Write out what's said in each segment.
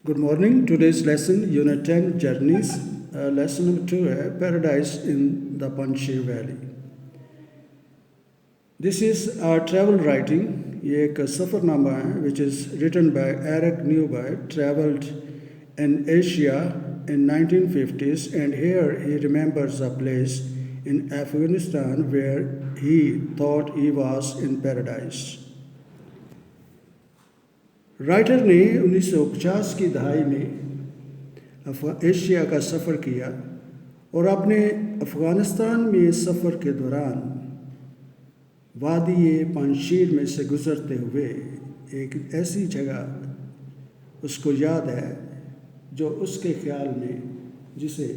Good morning. Today's lesson, Unit 10, Journeys. Lesson number 2 है Paradise in the Panjshir Valley. This is our travel writing. ये एक सफ़रनामा है which is written by Eric Newby, traveled in Asia in 1950s, and here he remembers a place in Afghanistan where he thought he was in paradise. Writer ने 1950 की दहाई में Asia का सफ़र किया और अपने अफ़गानिस्तान में सफ़र के दौरान वादी पंजशीर में से गुज़रते हुए एक ऐसी जगह उसको याद है जो उसके ख़्याल में जिसे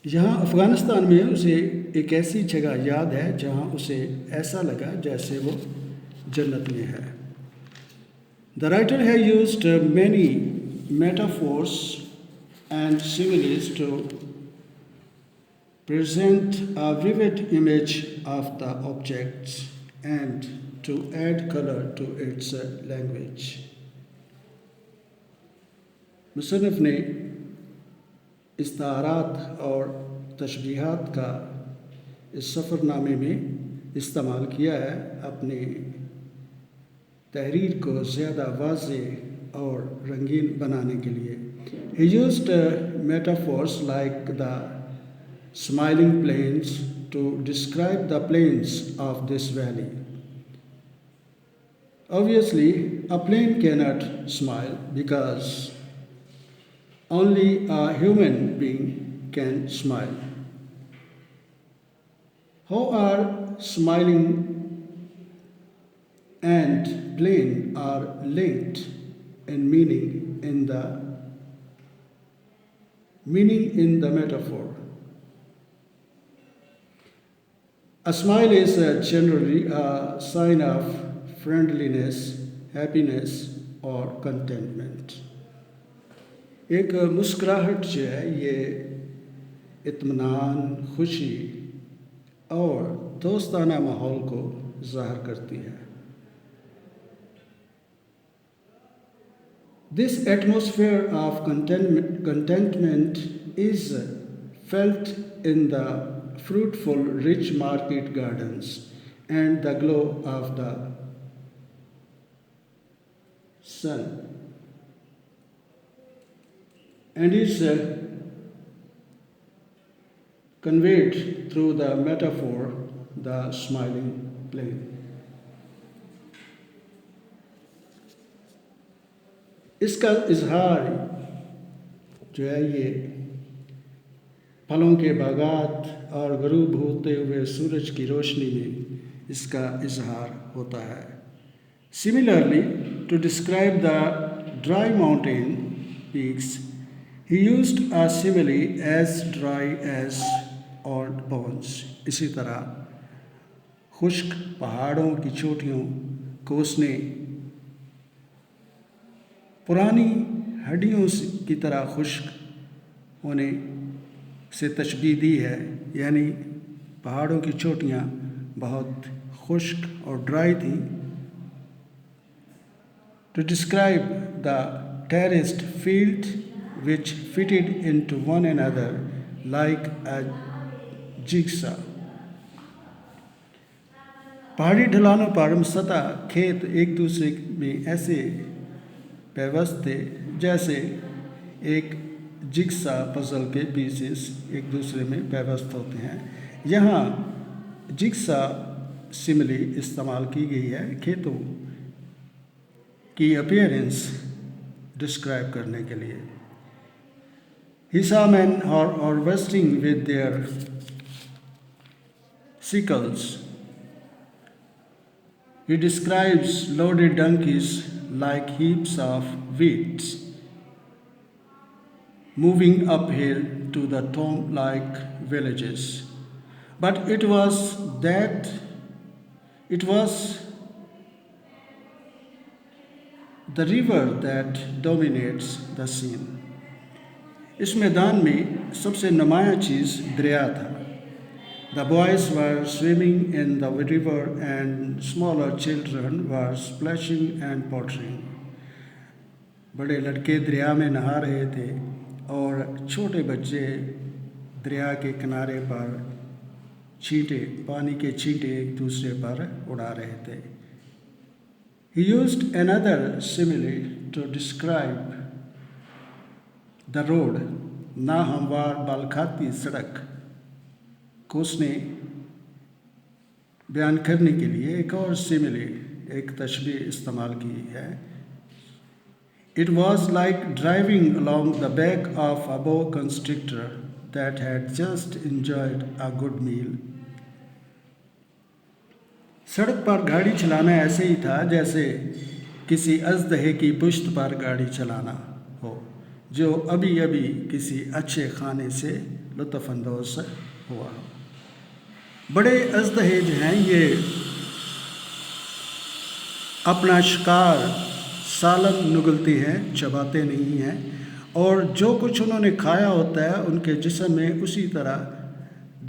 यहाँ अफ़गानिस्तान में उसे एक ऐसी जगह याद है जहाँ उसे ऐसा लगा जैसे वो जन्नत में है. The writer has used many metaphors and similes to present a vivid image of the objects and to add color to its language. मुसन्निफ़ ने इस्तारात और तशबीहात का इस सफ़रनामे में इस्तेमाल किया है अपनी तहरीर को ज़्यादा वाज़ेह और रंगीन बनाने के लिए. He used metaphors like the smiling plains to describe the plains of this valley. Obviously, a plane cannot smile because only a human being can smile. How are smiling and plane are linked in meaning in the metaphor? A smile is generally a sign of friendliness, happiness or contentment. एक मुस्कुराहट जो है ये इत्मीनान, खुशी और दोस्ताना माहौल को ज़ाहिर करती है. This atmosphere of contentment is felt in the fruitful, rich market gardens and the glow of the sun, and is conveyed through the metaphor, the smiling plain. इसका इजहार जो है ये फलों के बागात और गरूब होते हुए सूरज की रोशनी में इसका इजहार होता है. Similarly, to describe the dry mountain peaks, he used a simile as dry as old bones. इसी तरह खुश्क पहाड़ों की चोटियों को उसने पुरानी हड्डियों की तरह खुश्क होने से तशबीह दी है, यानी पहाड़ों की चोटियाँ बहुत खुश्क और ड्राई थी. To describe the terraced field which fitted into one another like a jigsaw. पहाड़ी ढलानों पर मुसतह खेत एक दूसरे में ऐसे पेवस्त थे जैसे एक जिग्सा पजल के पीसेस एक दूसरे में पेवस्त होते हैं. यहाँ जिग्सा सिमिली इस्तेमाल की गई है खेतों की अपीयरेंस डिस्क्राइब करने के लिए. He saw men harvesting with their sickles. He describes loaded donkeys like heaps of wheat moving uphill to the tomb-like villages. But it was the river that dominates the scene. इस मैदान में सबसे नुमायाँ चीज़ दरिया था. The boys were swimming in the river and smaller children were splashing and pottering. बड़े लड़के दरिया में नहा रहे थे और छोटे बच्चे दरिया के किनारे पर पानी के छींटे एक दूसरे पर उड़ा रहे थे. He used another simile to describe the road, ना हमवार बल खाती सड़क को उसने बयान करने के लिए एक और सिमिले, एक तशबीह इस्तेमाल की है. It was like driving along the back of a boa constrictor that had just enjoyed a good meal. सड़क पर गाड़ी चलाना ऐसे ही था जैसे किसी अजदहे की पुश्त पर गाड़ी चलाना हो जो अभी अभी किसी अच्छे खाने से लुत्फ़अंदोज़ हुआ. बड़े अजदहे जो हैं ये अपना शिकार सालन नुगलते हैं, चबाते नहीं हैं, और जो कुछ उन्होंने खाया होता है उनके जिस्म में उसी तरह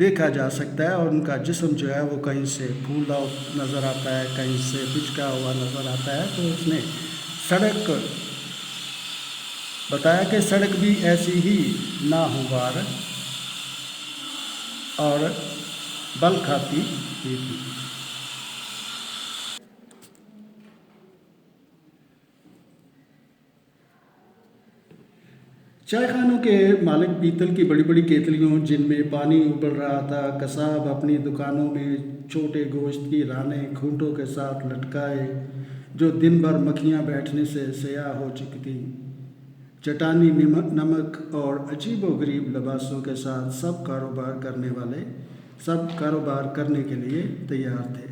देखा जा सकता है, और उनका जिस्म जो है वो कहीं से फूला नज़र आता है, कहीं से बिचका हुआ नज़र आता है. तो उसने सड़क बताया कि सड़क भी ऐसी ही नाहमवार और बल खाती ही थी. चाय खानों के मालिक पीतल की बड़ी बड़ी केतलियों जिनमें पानी उबल रहा था, कसाब अपनी दुकानों में छोटे गोश्त की रानें खूंटों के साथ लटकाए जो दिन भर मक्खियाँ बैठने से स्याह हो चुकी थी, चटानी नमक और अजीबोगरीब लिबासों के साथ सब कारोबार करने के लिए तैयार थे.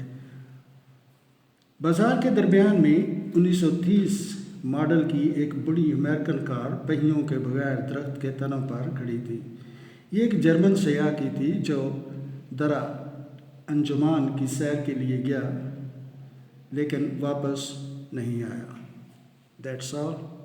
बाजार के दरमियान में 1930 मॉडल की एक बड़ी अमेरिकन कार पहियों के बगैर दरख्त के तनों पर खड़ी थी. ये एक जर्मन सयाह की थी जो दरा अंजुमान की सैर के लिए गया लेकिन वापस नहीं आया. That's all.